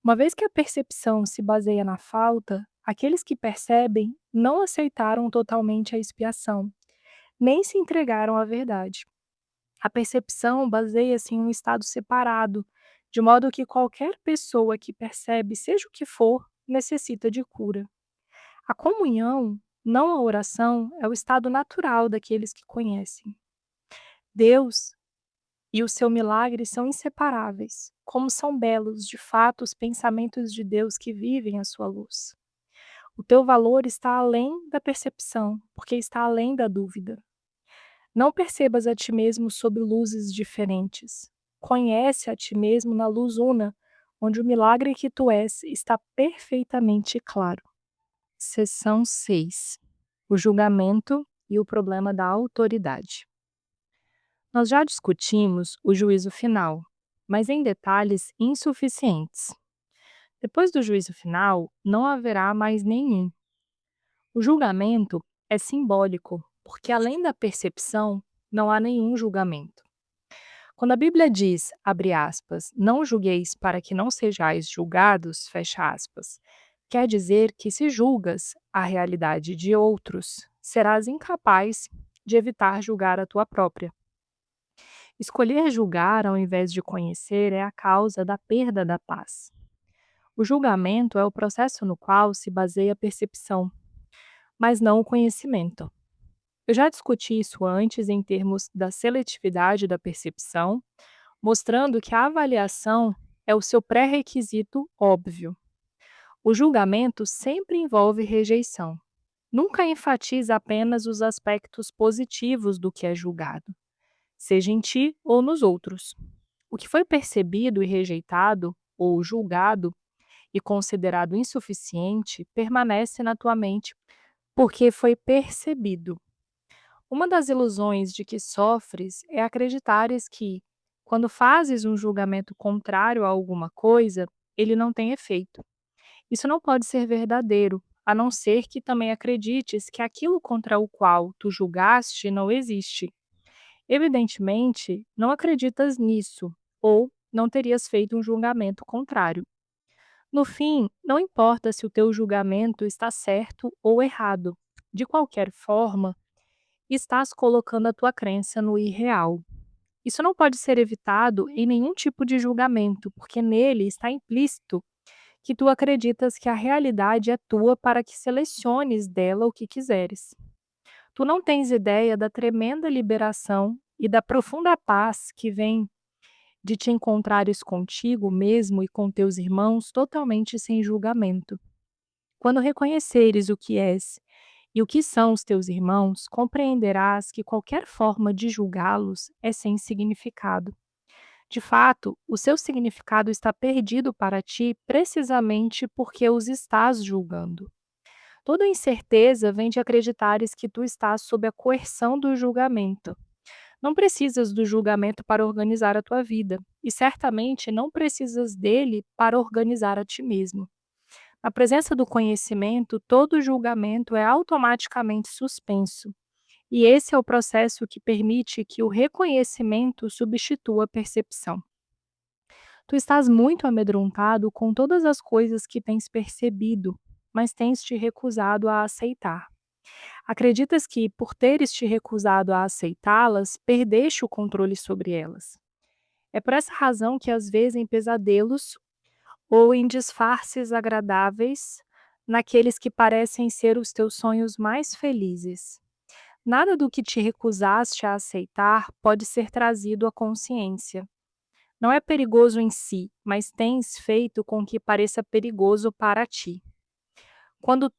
Uma vez que a percepção se baseia na falta, aqueles que percebem não aceitaram totalmente a expiação, nem se entregaram à verdade. A percepção baseia-se em um estado separado, de modo que qualquer pessoa que percebe, seja o que for, necessita de cura. A comunhão, não a oração, é o estado natural daqueles que conhecem. Deus e o seu milagre são inseparáveis, como são belos, de fato, os pensamentos de Deus que vivem a sua luz. O teu valor está além da percepção, porque está além da dúvida. Não percebas a ti mesmo sob luzes diferentes. Conhece a ti mesmo na luz una, onde o milagre que tu és está perfeitamente claro. Seção 6. O julgamento e o problema da autoridade. Nós já discutimos o juízo final, mas em detalhes insuficientes. Depois do juízo final, não haverá mais nenhum. O julgamento é simbólico, porque além da percepção, não há nenhum julgamento. Quando a Bíblia diz, abre aspas, não julgueis para que não sejais julgados, fecha aspas, quer dizer que se julgas a realidade de outros, serás incapaz de evitar julgar a tua própria. Escolher julgar ao invés de conhecer é a causa da perda da paz. O julgamento é o processo no qual se baseia a percepção, mas não o conhecimento. Eu já discuti isso antes em termos da seletividade da percepção, mostrando que a avaliação é o seu pré-requisito óbvio. O julgamento sempre envolve rejeição. Nunca enfatiza apenas os aspectos positivos do que é julgado, seja em ti ou nos outros. O que foi percebido e rejeitado, ou julgado, e considerado insuficiente, permanece na tua mente porque foi percebido. Uma das ilusões de que sofres é acreditares que, quando fazes um julgamento contrário a alguma coisa, ele não tem efeito. Isso não pode ser verdadeiro, a não ser que também acredites que aquilo contra o qual tu julgaste não existe. Evidentemente, não acreditas nisso, ou não terias feito um julgamento contrário. No fim, não importa se o teu julgamento está certo ou errado. De qualquer forma, estás colocando a tua crença no irreal. Isso não pode ser evitado em nenhum tipo de julgamento, porque nele está implícito que tu acreditas que a realidade é tua para que seleciones dela o que quiseres. Tu não tens ideia da tremenda liberação e da profunda paz que vem de te encontrares contigo mesmo e com teus irmãos totalmente sem julgamento. Quando reconheceres o que és e o que são os teus irmãos, compreenderás que qualquer forma de julgá-los é sem significado. De fato, o seu significado está perdido para ti precisamente porque os estás julgando. Toda incerteza vem de acreditares que tu estás sob a coerção do julgamento. Não precisas do julgamento para organizar a tua vida, e certamente não precisas dele para organizar a ti mesmo. Na presença do conhecimento, todo julgamento é automaticamente suspenso, e esse é o processo que permite que o reconhecimento substitua a percepção. Tu estás muito amedrontado com todas as coisas que tens percebido, mas tens te recusado a aceitar. Acreditas que, por teres te recusado a aceitá-las, perdeste o controle sobre elas. É por essa razão que, às vezes, em pesadelos ou em disfarces agradáveis, naqueles que parecem ser os teus sonhos mais felizes. Nada do que te recusaste a aceitar pode ser trazido à consciência. Não é perigoso em si, mas tens feito com que pareça perigoso para ti. Quando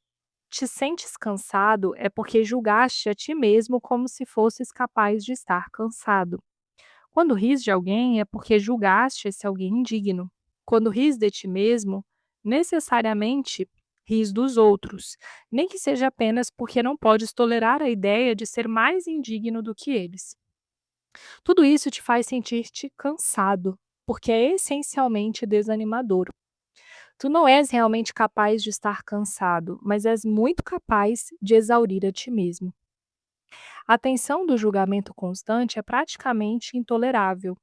te sentes cansado, é porque julgaste a ti mesmo como se fosses capaz de estar cansado. Quando ris de alguém, é porque julgaste esse alguém indigno. Quando ris de ti mesmo, necessariamente ris dos outros, nem que seja apenas porque não podes tolerar a ideia de ser mais indigno do que eles. Tudo isso te faz sentir-te cansado, porque é essencialmente desanimador. Tu não és realmente capaz de estar cansado, mas és muito capaz de exaurir a ti mesmo. A tensão do julgamento constante é praticamente intolerável.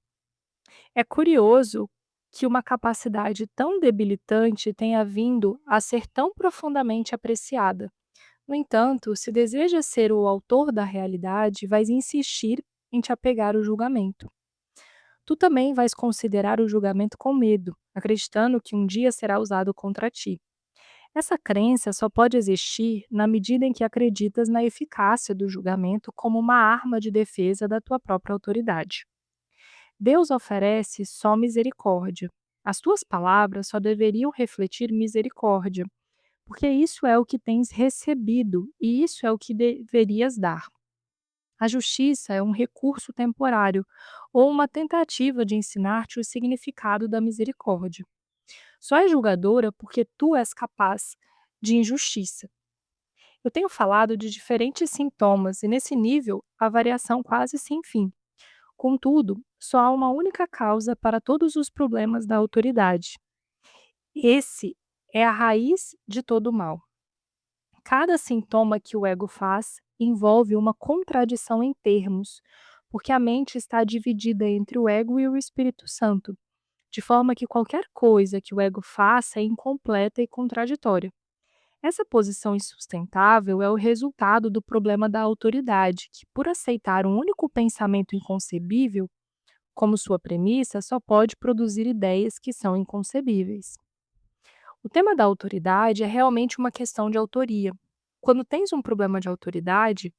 É curioso que uma capacidade tão debilitante tenha vindo a ser tão profundamente apreciada. No entanto, se deseja ser o autor da realidade, vais insistir em te apegar ao julgamento. Tu também vais considerar o julgamento com medo, acreditando que um dia será usado contra ti. Essa crença só pode existir na medida em que acreditas na eficácia do julgamento como uma arma de defesa da tua própria autoridade. Deus oferece só misericórdia. As tuas palavras só deveriam refletir misericórdia, porque isso é o que tens recebido e isso é o que deverias dar. A justiça é um recurso temporário ou uma tentativa de ensinar-te o significado da misericórdia. Só é julgadora porque tu és capaz de injustiça. Eu tenho falado de diferentes sintomas e, nesse nível, a variação quase sem fim. Contudo, só há uma única causa para todos os problemas da autoridade. Esse é a raiz de todo o mal. Cada sintoma que o ego faz envolve uma contradição em termos, porque a mente está dividida entre o ego e o Espírito Santo, de forma que qualquer coisa que o ego faça é incompleta e contraditória. Essa posição insustentável é o resultado do problema da autoridade, que, por aceitar um único pensamento inconcebível como sua premissa, só pode produzir ideias que são inconcebíveis. O tema da autoridade é realmente uma questão de autoria. Quando tens um problema de autoridade,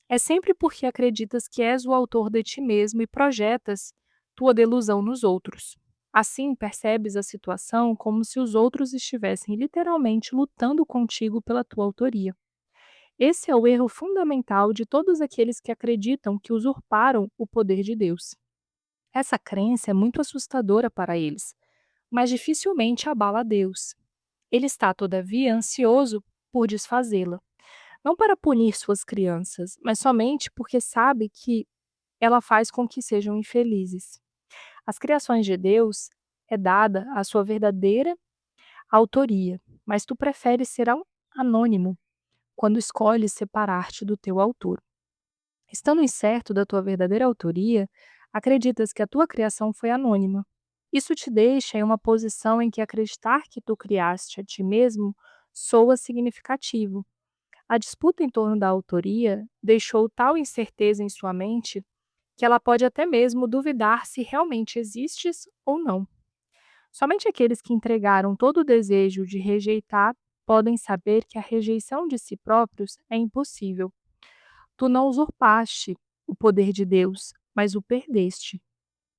é sempre porque acreditas que és o autor de ti mesmo e projetas tua delusão nos outros. Assim, percebes a situação como se os outros estivessem literalmente lutando contigo pela tua autoria. Esse é o erro fundamental de todos aqueles que acreditam que usurparam o poder de Deus. Essa crença é muito assustadora para eles, mas dificilmente abala a Deus. Ele está, todavia, ansioso por desfazê-la, não para punir suas crianças, mas somente porque sabe que ela faz com que sejam infelizes. As criações de Deus é dada a sua verdadeira autoria, mas tu preferes ser anônimo quando escolhes separar-te do teu autor. Estando incerto da tua verdadeira autoria, acreditas que a tua criação foi anônima. Isso te deixa em uma posição em que acreditar que tu criaste a ti mesmo soa significativo. A disputa em torno da autoria deixou tal incerteza em sua mente que ela pode até mesmo duvidar se realmente existes ou não. Somente aqueles que entregaram todo o desejo de rejeitar podem saber que a rejeição de si próprios é impossível. Tu não usurpaste o poder de Deus, mas o perdeste.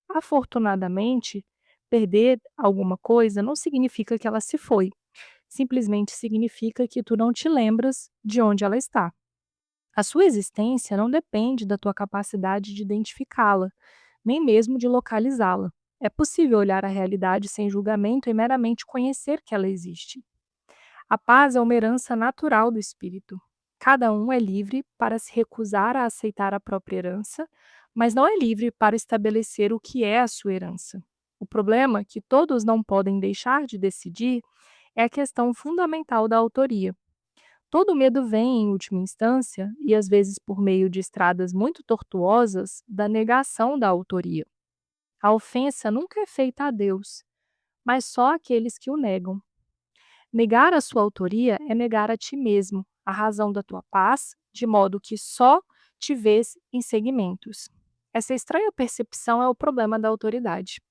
Afortunadamente, perder alguma coisa não significa que ela se foi. Simplesmente significa que tu não te lembras de onde ela está. A sua existência não depende da tua capacidade de identificá-la, nem mesmo de localizá-la. É possível olhar a realidade sem julgamento e meramente conhecer que ela existe. A paz é uma herança natural do espírito. Cada um é livre para se recusar a aceitar a própria herança, mas não é livre para estabelecer o que é a sua herança. O problema que todos não podem deixar de decidir é a questão fundamental da autoria. Todo medo vem, em última instância, e às vezes por meio de estradas muito tortuosas, da negação da autoria. A ofensa nunca é feita a Deus, mas só àqueles que o negam. Negar a sua autoria é negar a ti mesmo, a razão da tua paz, de modo que só te vês em segmentos. Essa estranha percepção é o problema da autoridade.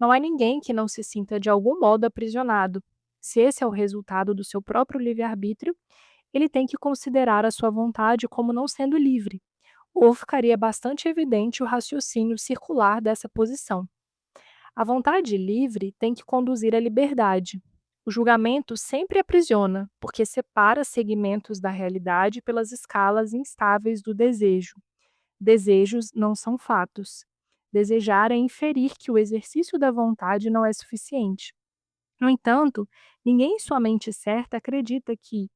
Não há ninguém que não se sinta de algum modo aprisionado. Se esse é o resultado do seu próprio livre-arbítrio, ele tem que considerar a sua vontade como não sendo livre, ou ficaria bastante evidente o raciocínio circular dessa posição. A vontade livre tem que conduzir à liberdade. O julgamento sempre aprisiona, porque separa segmentos da realidade pelas escalas instáveis do desejo. Desejos não são fatos. Desejar é inferir que o exercício da vontade não é suficiente. No entanto, ninguém em sua mente certa acredita que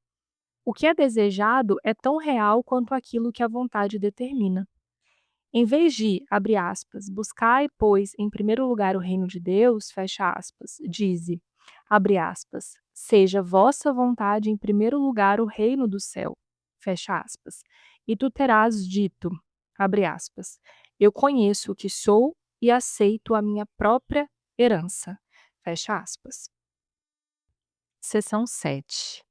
o que é desejado é tão real quanto aquilo que a vontade determina. Em vez de, abre aspas, buscai, pois, em primeiro lugar o reino de Deus, fecha aspas, dize, abre aspas, seja vossa vontade em primeiro lugar o reino do céu, fecha aspas, e tu terás dito, abre aspas, eu conheço o que sou e aceito a minha própria herança, Fecha aspas. Seção 7.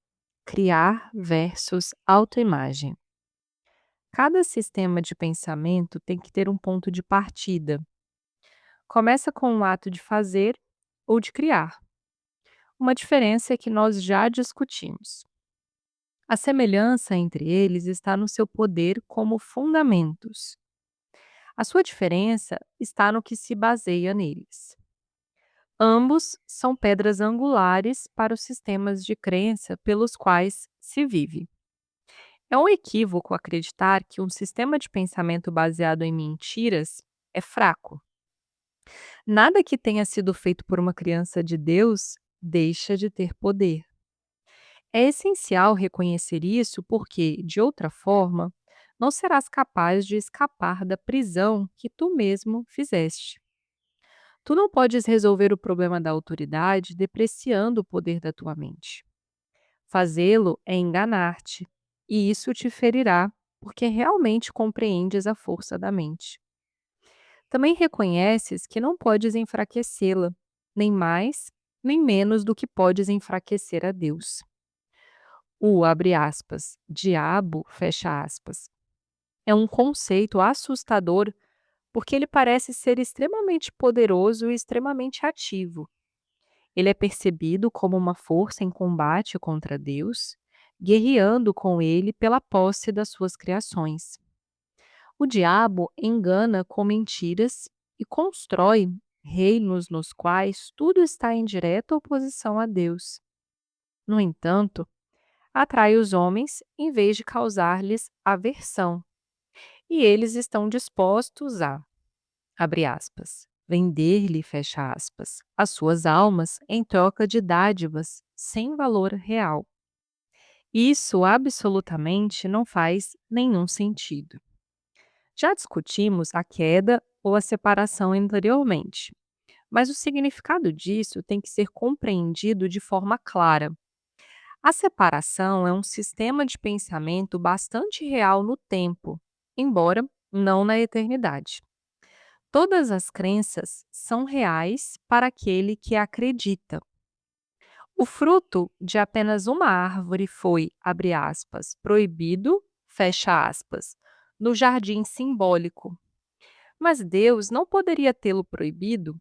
Criar versus autoimagem. Cada sistema de pensamento tem que ter um ponto de partida. Começa com o ato de fazer ou de criar. Uma diferença é que nós já discutimos. A semelhança entre eles está no seu poder como fundamentos. A sua diferença está no que se baseia neles. Ambos são pedras angulares para os sistemas de crença pelos quais se vive. É um equívoco acreditar que um sistema de pensamento baseado em mentiras é fraco. Nada que tenha sido feito por uma criança de Deus deixa de ter poder. É essencial reconhecer isso porque, de outra forma, não serás capaz de escapar da prisão que tu mesmo fizeste. Tu não podes resolver o problema da autoridade depreciando o poder da tua mente. Fazê-lo é enganar-te, e isso te ferirá, porque realmente compreendes a força da mente. Também reconheces que não podes enfraquecê-la, nem mais, nem menos do que podes enfraquecer a Deus. O, abre aspas, diabo, fecha aspas, é um conceito assustador porque ele parece ser extremamente poderoso e extremamente ativo. Ele é percebido como uma força em combate contra Deus, guerreando com ele pela posse das suas criações. O diabo engana com mentiras e constrói reinos nos quais tudo está em direta oposição a Deus. No entanto, atrai os homens em vez de causar-lhes aversão, e eles estão dispostos a, abre aspas, vender-lhe, fecha aspas, as suas almas em troca de dádivas sem valor real. Isso absolutamente não faz nenhum sentido. Já discutimos a queda ou a separação anteriormente, mas o significado disso tem que ser compreendido de forma clara. A separação é um sistema de pensamento bastante real no tempo, embora não na eternidade. Todas as crenças são reais para aquele que acredita. O fruto de apenas uma árvore foi, abre aspas, proibido, fecha aspas, no jardim simbólico. Mas Deus não poderia tê-lo proibido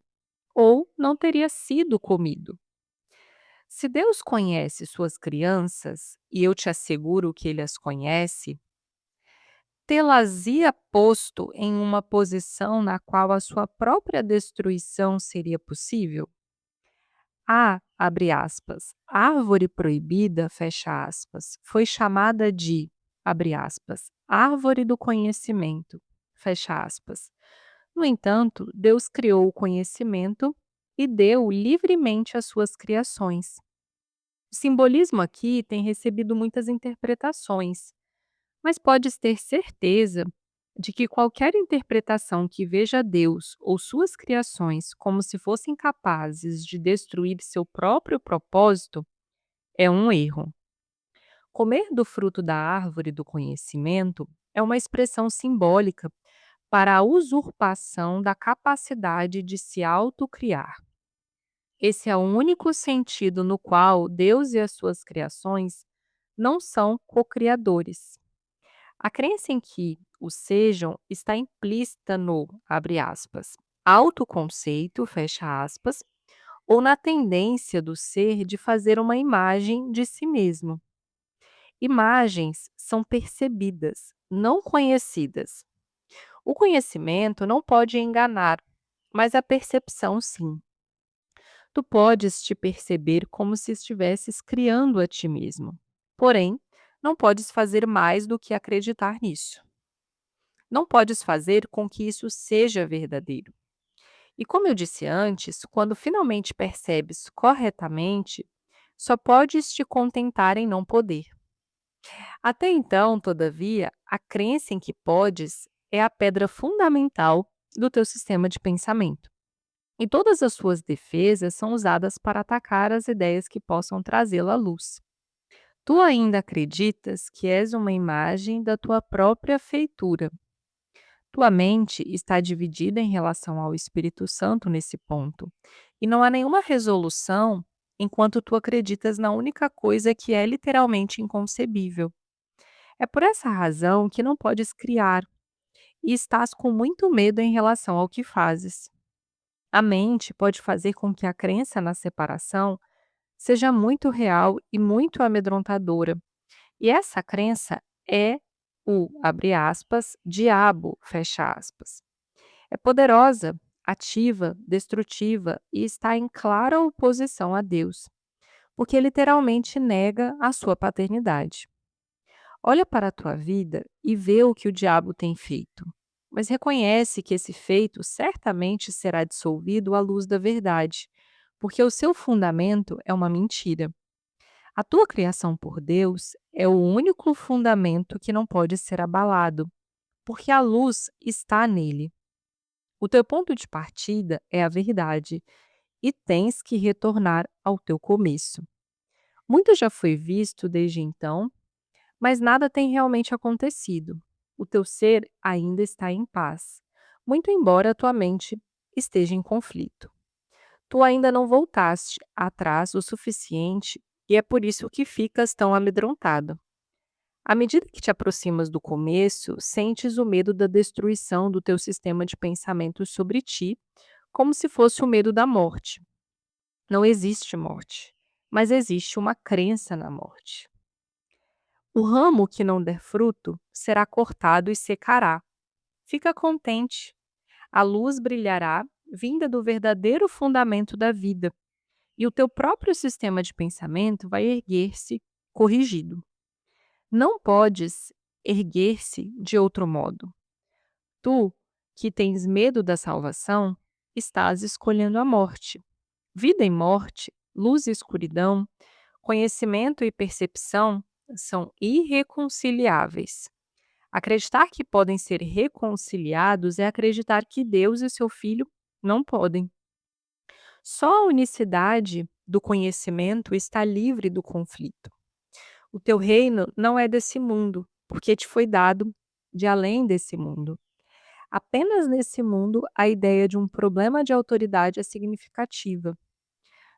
ou não teria sido comido. Se Deus conhece suas crianças, e eu te asseguro que ele as conhece, tê-las-ia posto em uma posição na qual a sua própria destruição seria possível? A, abre aspas, árvore proibida, fecha aspas, foi chamada de, abre aspas, árvore do conhecimento, fecha aspas. No entanto, Deus criou o conhecimento e deu livremente às suas criações. O simbolismo aqui tem recebido muitas interpretações, mas podes ter certeza de que qualquer interpretação que veja Deus ou suas criações como se fossem capazes de destruir seu próprio propósito é um erro. Comer do fruto da árvore do conhecimento é uma expressão simbólica para a usurpação da capacidade de se autocriar. Esse é o único sentido no qual Deus e as suas criações não são co-criadores. A crença em que o sejam está implícita no, abre aspas, autoconceito, fecha aspas, ou na tendência do ser de fazer uma imagem de si mesmo. Imagens são percebidas, não conhecidas. O conhecimento não pode enganar, mas a percepção sim. Tu podes te perceber como se estivesses criando a ti mesmo. Porém, não podes fazer mais do que acreditar nisso. Não podes fazer com que isso seja verdadeiro. E como eu disse antes, quando finalmente percebes corretamente, só podes te contentar em não poder. Até então, todavia, a crença em que podes é a pedra fundamental do teu sistema de pensamento. E todas as suas defesas são usadas para atacar as ideias que possam trazê-la à luz. Tu ainda acreditas que és uma imagem da tua própria feitura. Tua mente está dividida em relação ao Espírito Santo nesse ponto, E não há nenhuma resolução enquanto tu acreditas na única coisa que é literalmente inconcebível. É por essa razão que não podes criar e estás com muito medo em relação ao que fazes. A mente pode fazer com que a crença na separação seja muito real e muito amedrontadora. E essa crença é o, abre aspas, diabo, fecha aspas. É poderosa, ativa, destrutiva e está em clara oposição a Deus, porque literalmente nega a sua paternidade. Olha para a tua vida e vê o que o diabo tem feito. Mas reconhece que esse feito certamente será dissolvido à luz da verdade, porque o seu fundamento é uma mentira. A tua criação por Deus é o único fundamento que não pode ser abalado, porque a luz está nele. O teu ponto de partida é a verdade e tens que retornar ao teu começo. Muito já foi visto desde então, mas nada tem realmente acontecido. O teu ser ainda está em paz, muito embora a tua mente esteja em conflito. Tu ainda não voltaste atrás o suficiente e é por isso que ficas tão amedrontado. À medida que te aproximas do começo, sentes o medo da destruição do teu sistema de pensamentos sobre ti, como se fosse o medo da morte. Não existe morte, mas existe uma crença na morte. O ramo que não der fruto será cortado e secará. Fica contente. A luz brilhará, vinda do verdadeiro fundamento da vida, e o teu próprio sistema de pensamento vai erguer-se corrigido. Não podes erguer-se de outro modo. Tu, que tens medo da salvação, estás escolhendo a morte. Vida e morte, luz e escuridão, conhecimento e percepção são irreconciliáveis. Acreditar que podem ser reconciliados é acreditar que Deus e seu Filho não podem. Só a unicidade do conhecimento está livre do conflito. O teu reino não é desse mundo, porque te foi dado de além desse mundo. Apenas nesse mundo a ideia de um problema de autoridade é significativa.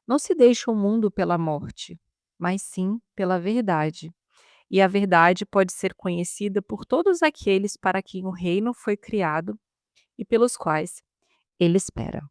Não se deixa o mundo pela morte, mas sim pela verdade. E a verdade pode ser conhecida por todos aqueles para quem o reino foi criado e pelos quais ele espera.